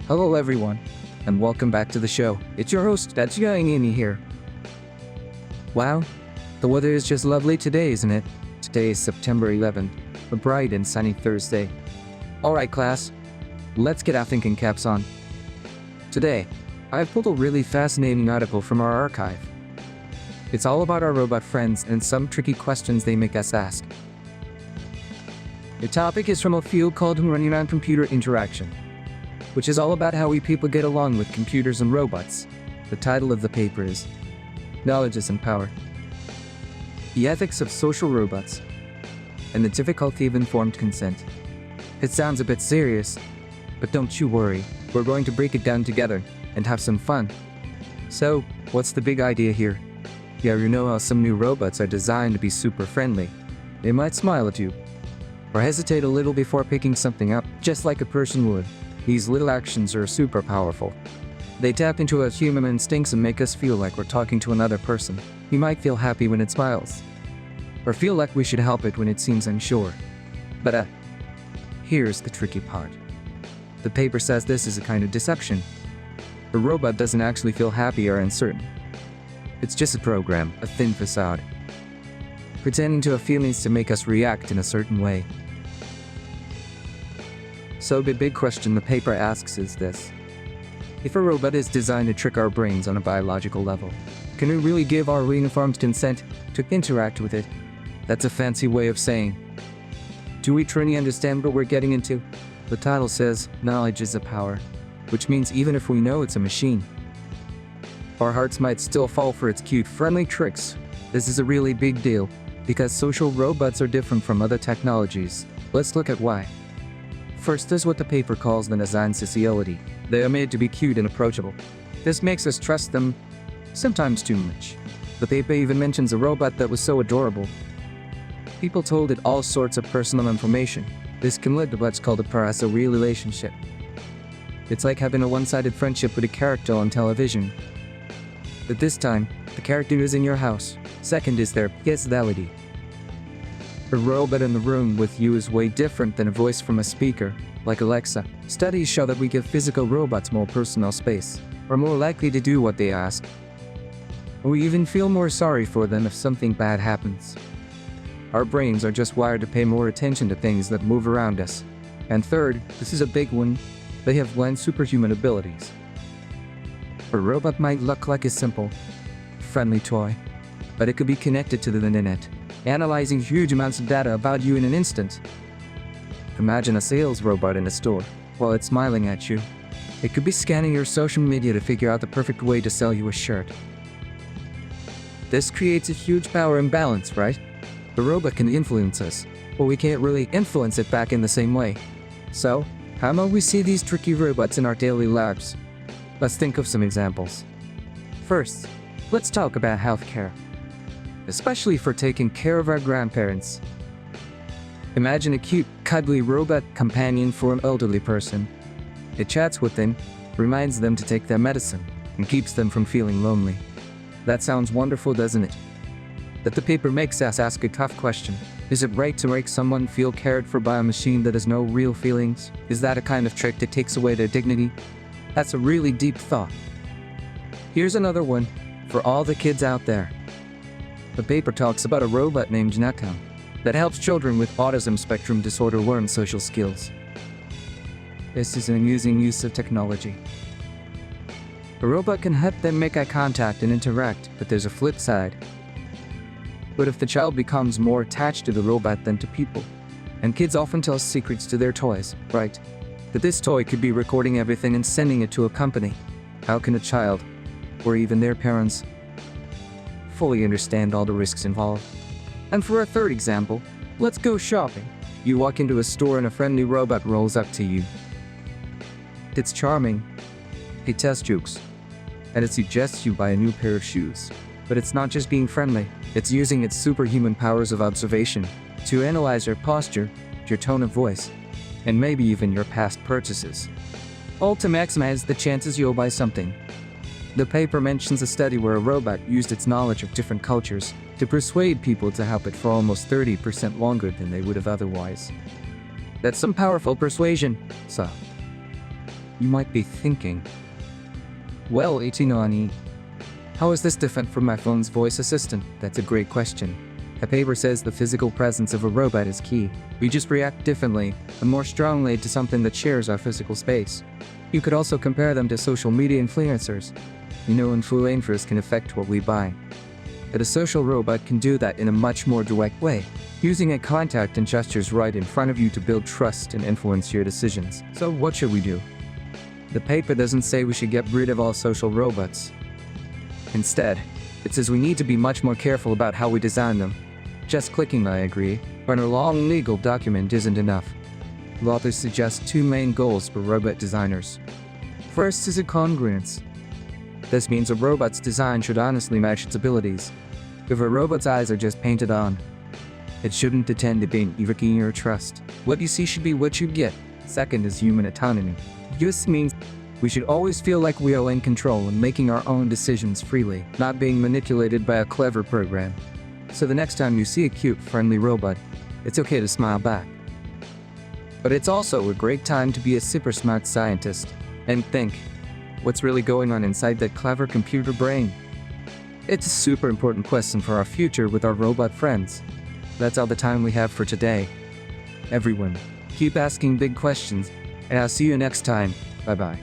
Hello everyone, and welcome back to the show. It's your host, Designed here. Wow, the weather is just lovely today, isn't it? Today is September 11th, a bright and sunny Thursday. Alright class, let's get our thinking caps on. Today, I've pulled a really fascinating article from our archive. It's all about our robot friends and some tricky questions they make us ask. The topic is from a field called human-computer interaction, which is all about how we people get along with computers and robots. The title of the paper is Knowledge and Power: The Ethics of Social Robots and the Difficulty of Informed Consent. It sounds a bit serious, but don't you worry, we're going to break it down together and have some fun. So, what's the big idea here? Yeah, you know how some new robots are designed to be super friendly. They might smile at you, or hesitate a little before picking something up, just like a person would. These little actions are super powerful. They tap into our human instincts and make us feel like we're talking to another person. You might feel happy when it smiles, or feel like we should help it when it seems unsure. But here's the tricky part. The paper says this is a kind of deception. The robot doesn't actually feel happy or uncertain. It's just a program, a thin facade, pretending to have feelings to make us react in a certain way. So the big question the paper asks is this: if a robot is designed to trick our brains on a biological level, can we really give our informed consent to interact with it? That's a fancy way of saying, do we truly understand what we're getting into? The title says, knowledge is a power, which means even if we know it's a machine, our hearts might still fall for its cute, friendly tricks. This is a really big deal, because social robots are different from other technologies. Let's look at why. First is what the paper calls the Designed Sociality. They are made to be cute and approachable. This makes us trust them, sometimes too much. The paper even mentions a robot that was so adorable, people told it all sorts of personal information. This can lead to what's called a parasocial relationship. It's like having a one-sided friendship with a character on television. But this time, the character is in your house. Second is their Physicality. A robot in the room with you is way different than a voice from a speaker, like Alexa. Studies show that we give physical robots more personal space, are more likely to do what they ask. We even feel more sorry for them if something bad happens. Our brains are just wired to pay more attention to things that move around us. And third, this is a big one, they have learned superhuman abilities. A robot might look like a simple, friendly toy, but it could be connected to the internet, analyzing huge amounts of data about you in an instant. Imagine a sales robot in a store. While it's smiling at you, it could be scanning your social media to figure out the perfect way to sell you a shirt. This creates a huge power imbalance, right? The robot can influence us, but we can't really influence it back in the same way. So, how might we see these tricky robots in our daily lives? Let's think of some examples. First, let's talk about healthcare, especially for taking care of our grandparents. Imagine a cute, cuddly robot companion for an elderly person. It chats with them, reminds them to take their medicine, and keeps them from feeling lonely. That sounds wonderful, doesn't it? But the paper makes us ask a tough question. Is it right to make someone feel cared for by a machine that has no real feelings? Is that a kind of trick that takes away their dignity? That's a really deep thought. Here's another one for all the kids out there. The paper talks about a robot named ichino-ani that helps children with autism spectrum disorder learn social skills. This is an amusing use of technology. A robot can help them make eye contact and interact, but there's a flip side. What if the child becomes more attached to the robot than to people? And kids often tell secrets to their toys, right? That this toy could be recording everything and sending it to a company. How can a child, or even their parents, fully understand all the risks involved? And for a third example, let's go shopping. You walk into a store and a friendly robot rolls up to you. It's charming. It tells jokes, and it suggests you buy a new pair of shoes. But it's not just being friendly, it's using its superhuman powers of observation to analyze your posture, your tone of voice, and maybe even your past purchases, all to maximize the chances you'll buy something. The paper mentions a study where a robot used its knowledge of different cultures to persuade people to help it for almost 30% longer than they would have otherwise. That's some powerful persuasion, so. You might be thinking, well, ichino-ani, how is this different from my phone's voice assistant? That's a great question. A paper says the physical presence of a robot is key. We just react differently and more strongly to something that shares our physical space. You could also compare them to social media influencers. Influencers can affect what we buy. But a social robot can do that in a much more direct way, using eye contact and gestures right in front of you to build trust and influence your decisions. So what should we do? The paper doesn't say we should get rid of all social robots. Instead, it says we need to be much more careful about how we design them. Just clicking I agree, but a long legal document isn't enough. The authors suggest two main goals for robot designers. First is a congruence. This means a robot's design should honestly match its abilities. If a robot's eyes are just painted on, it shouldn't pretend to be evoking your trust. What you see should be what you get. Second is human autonomy. This means we should always feel like we are in control and making our own decisions freely, not being manipulated by a clever program. So the next time you see a cute, friendly robot, it's okay to smile back. But it's also a great time to be a super smart scientist and think, what's really going on inside that clever computer brain? It's a super important question for our future with our robot friends. That's all the time we have for today. Everyone, keep asking big questions, and I'll see you next time. Bye-bye.